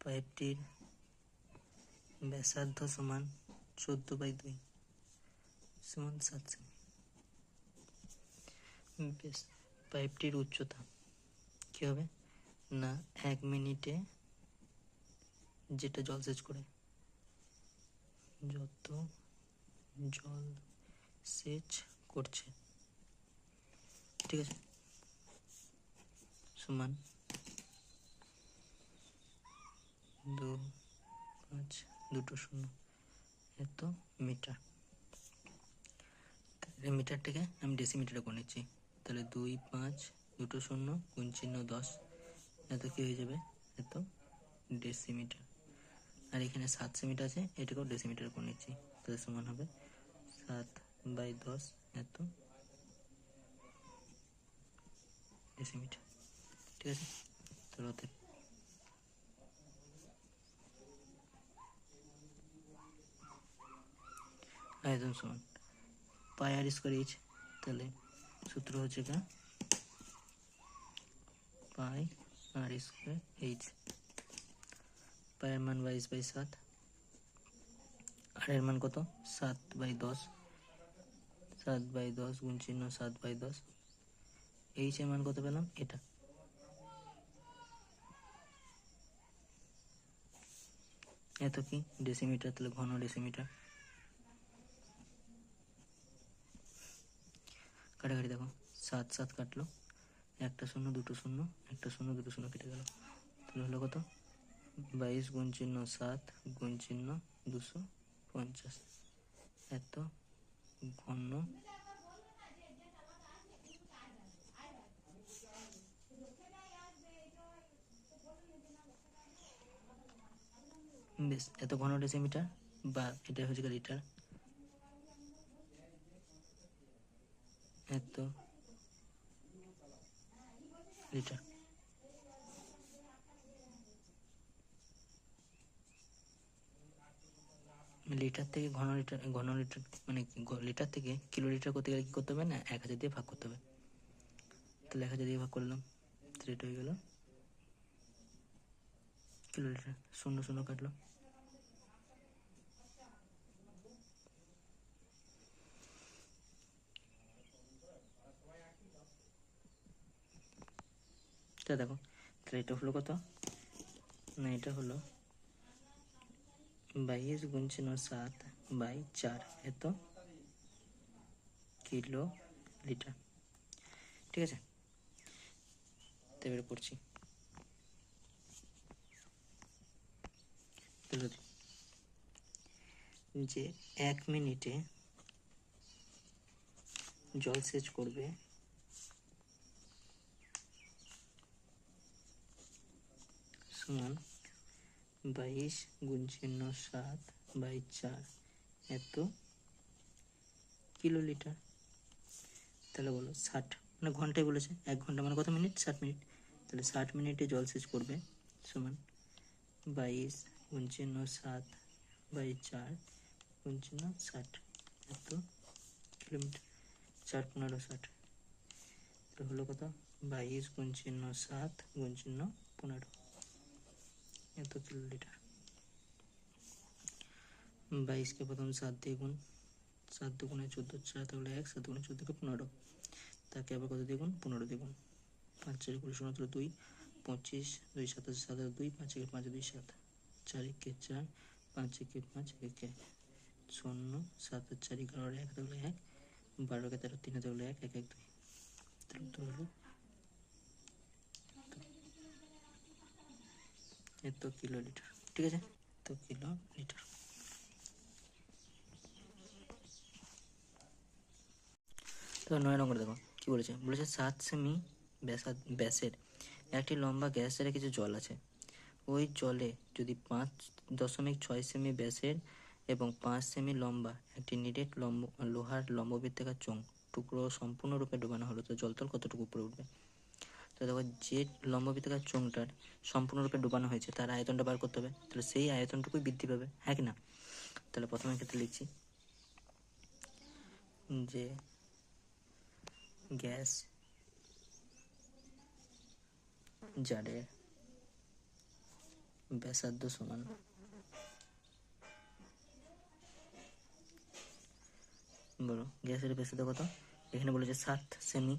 পাইপটির ব্যাসার্ধ সমান 14/2 সমান 7 সেমি। বেশ, পাইপটির উচ্চতা কি হবে না 1 মিনিটে যেটা জলসেচ করে, যত জল সেচ করছে, ঠিক আছে, সমান 2 5 2 0 এত মিটার। মিটারটাকে আমি ডেসিমিটারে করে নিচ্ছি, তাহলে 2 5 2 0 গুণ চিহ্ন 10 এত কি হয়ে যাবে এত ডেসিমিটার, আর এখানে 7 সেমিটার আছে, এটাকেও ডেসিমিটার করে নিচ্ছি, তাহলে সমান হবে 7/10 এত ডেসিমিটার, ঠিক আছে। তাহলে অতএব আয়তন সমান পাই r²h, তাহলে সূত্র হচ্ছে পাই আর স্কোয়ার এইচ। পায়ের মান 22/7, আর এর মান কত 7/10, 7/10 গুণ চিহ্ন 7/10। এইচ এর মান কত পেলাম এটা। এত কি ডেসিমিটার, তাহলে ঘন ডেসিমিটার। কাটাকাটি দেখো 7 7 কাটলো, একটা শূন্য দুটো শূন্য, একটা শূন্য দুটো শূন্য কেটে গেল, তাহলে হলো কত 22 গুণ চিহ্ন 7 গুণ চিহ্ন 250। এত ঘন বেশ, এত ঘন ডেসিমিটার, বা এটা হচ্ছে লিটার। এত লিটার। লিটার থেকে ঘন লিটার, ঘন লিটার মানে লিটার থেকে কিলো লিটার করতে গেলে কি করতে হবে না 1000 দিয়ে ভাগ করতে হবে। তাহলে 1000 দিয়ে ভাগ করলাম, তাহলে এটা হয়ে গেল কিলো লিটার। শূন্য শূন্য কাটলো, তা দেখো তাহলে এটা হলো কত না, এটা হলো 22 গুণ চিহ্ন 7/4 এত কিলো লিটার। ঠিক আছে, তো এবারে পড়ছি। যে 1 মিনিটে জলসেচ করবে সমান 22 গুণ চিহ্ন 7/4 এত কিলো লিটার। তাহলে বলো 60, মানে ঘন্টায় বলেছে, 1 ঘন্টা মানে কত মিনিট 60 মিনিট, তাহলে 60 মিনিটে জলসেচ করবে সমান 22 গুণ চিহ্ন 7/4 গুণ চিহ্ন 60 এত কিলোমিটার। 4 15 60, তাহলে হলো কত 22 গুণ চিহ্ন 7 গুণ চিহ্ন 15 এত কিলো লিটার। 22 কে প্রথম 7 দিয়ে গুণ, 7 দুগুণে 14, 4 তাহলে 1, 7 দুগুণে 14 কে 15, তাকে আবার কত দিয়ে গুণ 15 দিয়ে গুণ, 5 4 20 16 2 25, 2 27 7 2, 5 1 5 2 7, 4 1 4, 5 1 5 1 1, 0 7 4 11 1 তাহলে 1, 12 কে 13 3 তাহলে 1 1 1 2, তাহলে উত্তর হলো এত কিলো লিটার। ঠিক আছে, তো কিলো লিটার। তো 9 নম্বর দেখো কি বলেছে, বলেছে 7 সেমি ব্যাসের একটি লম্বা গ্যাস জারে কিছু জল আছে। ওই জলে যদি 5.6 সেমি ব্যাসের এবং 5 সেমি লম্বা একটি নিরেট লোহার লম্ববৃত্তাকার চোঙ টুকরো সম্পূর্ণরূপে ডোবানো হলো, তো জলতল কতটুকু উপরে উঠবে। তো দেখো যে লম্ববৃত্তাকার চোঙটার সম্পূর্ণরূপে ডোবানো হয়েছে তার আয়তনটা বার করতে হবে, তাহলে সেই আয়তনটুকুই বৃদ্ধি পাবে, হ্যাঁ কি না। তাহলে প্রথমে ক্ষেত্রে লিখছি যে গ্যাস জারের ব্যাসার্ধ সমান বলো গ্যাসের ব্যাসার্ধ কত, এখানে বলেছে 7 সেমি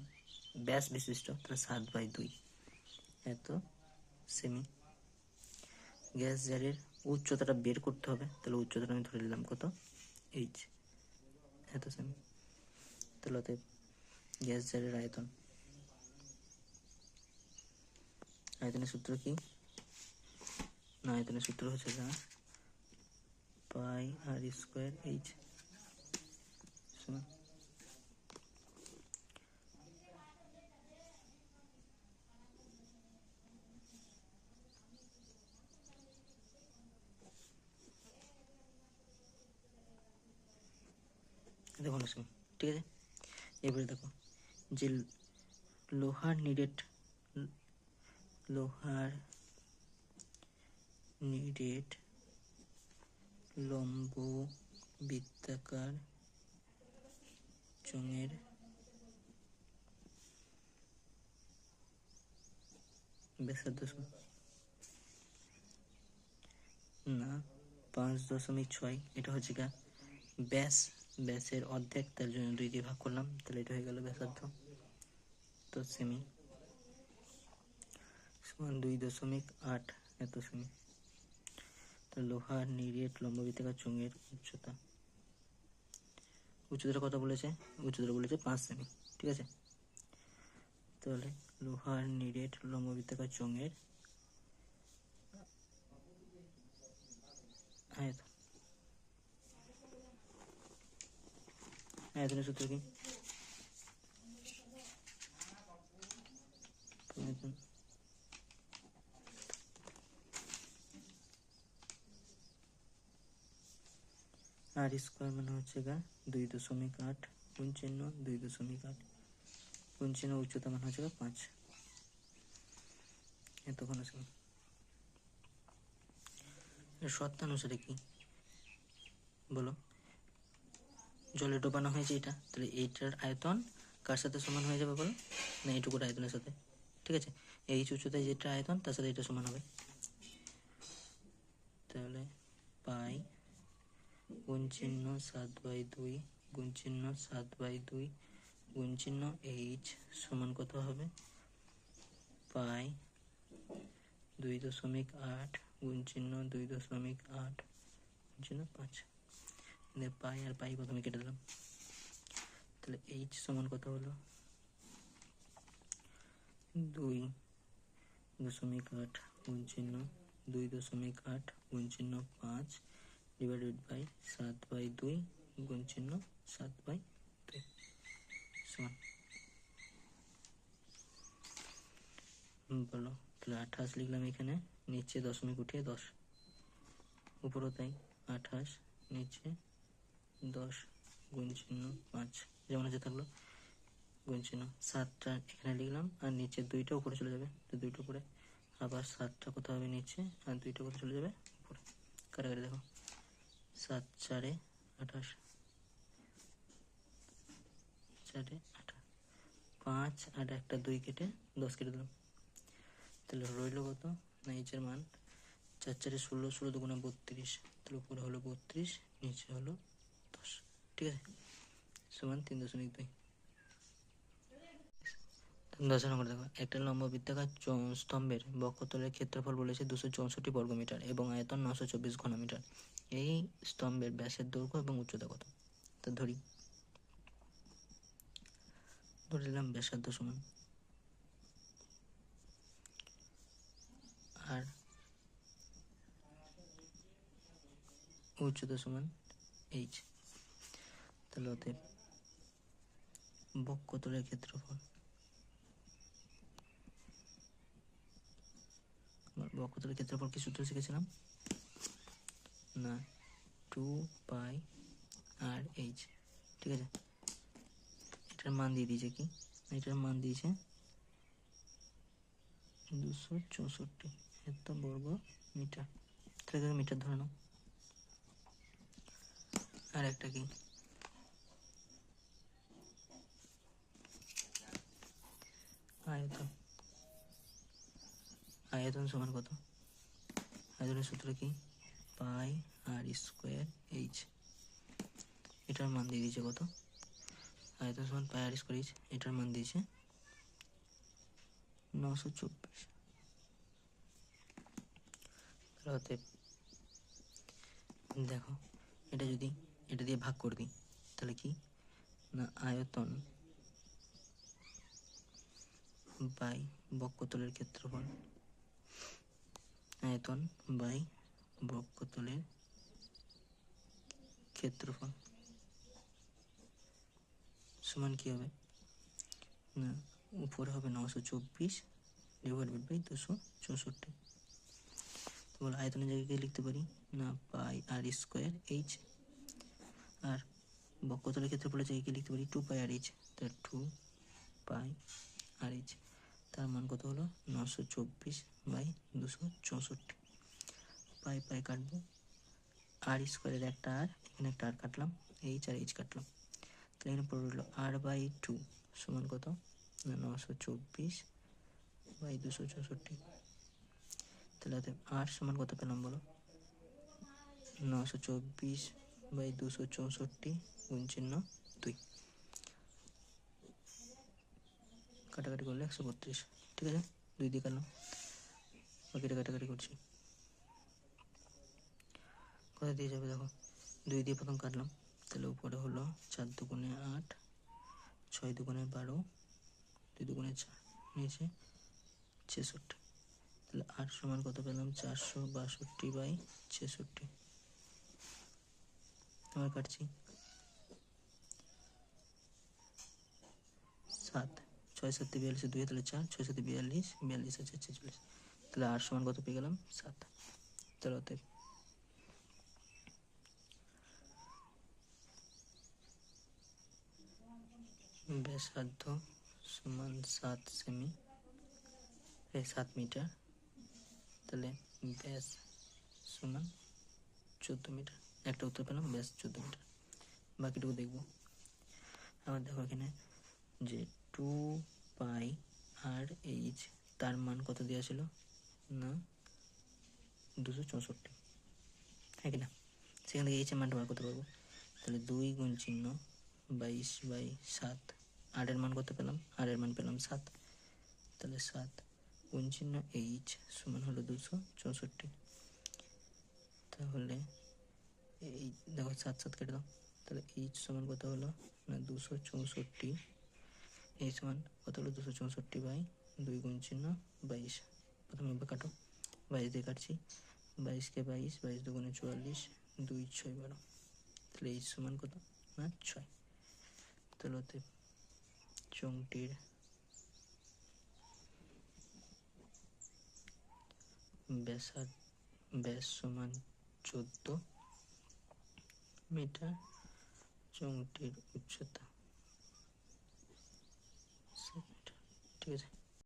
ব্যাস বিশিষ্ট, তাহলে 7/2 এত সেমি। গ্যাস জারের উচ্চতাটা বের করতে হবে, তাহলে উচ্চতাটা আমি ধরে নিলাম কত এইচ এত সেমি। তাহলে অতএব গ্যাস জারের আয়তন, আয়তনের সূত্র কি না, আয়তনের সূত্র হচ্ছে যা পাই আর স্কোয়ার এইচ সমান। দেখো না, ঠিক আছে। এবারে দেখো যে লোহার নিরেট লম্ব বৃত্তাকার চোঙের ব্যাসার্ধ সমান না 5.6, এটা হচ্ছে গা ব্যাস, ব্যাসের অর্ধেক, তার জন্য 2 দিয়ে ভাগ করলাম, তাহলে এটা হয়ে গেল ব্যাসার্ধ। তো সেমি সমান 2.8 এত সেমি। তো লোহার নিরেট লম্ববৃত্তাকার চোঙের উচ্চতার কথা বলেছে, উচ্চতা বলেছে 5 সেমি, ঠিক আছে। তাহলে লোহার নিরেট লম্ববৃত্তাকার চোঙের আয়তন, আয়তনের সূত্র কি? আয়তন আর স্কোয়ার মানে হচ্ছে গা 2.8 গুণ চিহ্ন 2.8 গুণ চিহ্ন উচ্চতা মানে হচ্ছে গা 5, এতক্ষণ আছে। শর্তানুসারে কি বলো? জলে ডোবানো হয়েছে এটা, তাহলে এইটার আয়তন কার সাথে সমান হয়ে যাবে বলো? না এইটুকুর আয়তনের সাথে, ঠিক আছে। এই উচ্চতায় যেটা আয়তন তার সাথে এটা সমান হবে। তাহলে পাই গুণ চিহ্ন 7/2 গুণ চিহ্ন 7/2 গুণ চিহ্ন এইচ সমান কত হবে? পাই 2.8 গুণ চিহ্ন 2.8 গুণ চিহ্ন 5। পাই আর পাই প্রথমে কেটে দিলাম, তাহলে এইচ সমান কত হলো? 2.8 গুণ চিহ্ন 2.8 গুণ চিহ্ন 5 ডিভাইডেড বাই 7/2 গুণ চিহ্ন 7/2 সমান বলো। তাহলে 28 লিখলাম এখানে, নিচে দশমিক উঠিয়ে 10, উপরও তাই 28 নিচে 10 গুণ চিহ্ন 5 যেমন আছে থাকলো, গুণ চিহ্ন 7টা এখানে লিখলাম, আর নিচে 2টা উপরে চলে যাবে, তো 2টা উপরে, আবার 7টা কোথাও হবে নিচে, আর 2টা কোথাও চলে যাবে উপরে। কাটাকাটি দেখো, 7 4 28, 4 8 5 আর একটা 2 কেটে 10 কেটে দিলাম, তাহলে রইল কত? না এইচের মান 4 4 16, 16 2 32, তাহলে উপরে হলো 32, নিচে হলো 10, ঠিক আছে, সমান 3.2। 10 নম্বর দেখো, একটা লম্ব বৃত্তাকার স্তম্ভের বক্ষতলের ক্ষেত্রফল বলেছে 264 বর্গমিটার এবং আয়তন 924 ঘনমিটার। এই স্তম্ভের ব্যাসের দৈর্ঘ্য এবং উচ্চতা কত? তা ধরে নিলাম ব্যাসার্ধ সমান আর উচ্চতা সমান এইচ, তাহলে অতএব বক্ষতলের ক্ষেত্রফল, বক্ষতলের ক্ষেত্রফল কি সূত্র শিখেছিলাম না? 2 আর এইচ, ঠিক আছে। এটার মান দিয়ে দিয়েছে কি? এটার মান দিয়েছে 264 এত বর্গ মিটার, তাহলে মিটার ধরে নাও। আর একটা কি আয়তন, আয়তন সমান কত? আয়তনের সূত্র কি? পাই আর স্কোয়ার এইচ, এটার মান দিয়ে দিয়েছে কত? আয়তন সমান পাই আর স্কোয়ার এইচ, এটার মান দিয়েছে 924। অতএব দেখো, এটা যদি এটা দিয়ে ভাগ করে দিই তাহলে কি না আয়তন বাই বক্ষতলের ক্ষেত্রফল, আয়তন বাই বক্ষতলের ক্ষেত্রফল সমান কি হবে না উপরে হবে 924 ডিভাইডেড বাই 264। তো বলো আয়তনের জায়গায় লিখতে পারি না পাই আর স্কোয়ার এইচ, আর বক্ষতলের ক্ষেত্রফলের জায়গায় লিখতে পারি 2 পাই আর এইচ, তাহলে 2 পাই আর এইচ, তার মান কত হলো 924/264। পাই পাই কাটবো, আর স্কোয়ারের একটা আর এখানে একটা আর কাটলাম, এইচ আর এইচ কাটলাম, তাহলে এখানে পড়ে রইল r/2 সমান কত না 924 বাই 264। তাহলে আর সমান কত পেলাম বলো? 924 বাই 264 গুণ চিহ্ন 2, কাটাকাটি করলে 132। ঠিক আছে, 2 দিয়ে কাটলাম, বাকিটা কাটাকাটি করছি। কোথা দিয়ে যাবে দেখো, 2 দিয়ে প্রথম কাটলাম, তাহলে উপরে হলো 4 দুগুণে 8, 6 দুগুণে 12, 2 দুগুণে 4, নিচে 66। তাহলে 8 সমান কত পেলাম? 462 বাই 66। আমরা কাটছি 7, 6 7 42, 2 তাহলে 4, 6 7 42, 42 আছে 46। তাহলে 8 সমান কত পেয়ে গেলাম? 7। তাহলে অতএব ব্যাসার্ধ সমান 7 সেমি, 7 মিটার। তাহলে ব্যাস সমান 14 মিটার। একটা উত্তর পেলাম, ব্যাস 14 মিটার। বাকিটুকু দেখবো। আবার দেখো এখানে যে 2 পাই আর এইচ, তার মান কত দেওয়া ছিল না 264, হ্যাঁ কিনা? সেখান থেকে এইচের মানটা বার করতে পারবো। তাহলে 2 গুণ চিহ্ন 22 বাই 7, 8 এর মান কত পেলাম? 8 এর মান পেলাম 7। তাহলে 7 গুণ চিহ্ন এইচ সমান হলো 264। তাহলে এই দেখো 7 7 কেটে দাও, তাহলে এইচ সমান কত হলো না 264। এই সমান কত হলো? 264 বাই 2 গুণ চিহ্ন 22। প্রথমে কাটো, 22 দিয়ে কাটছি, 22কে 22, 22 দুগুণে 44, 2 6 12। তাহলে এইচ সমান কত না 6। তাহলে অতএব চোঙটির ব্যাস সমান 14 মিটার, চোঙটির উচ্চতা 7 মিটার। ঠিক আছে।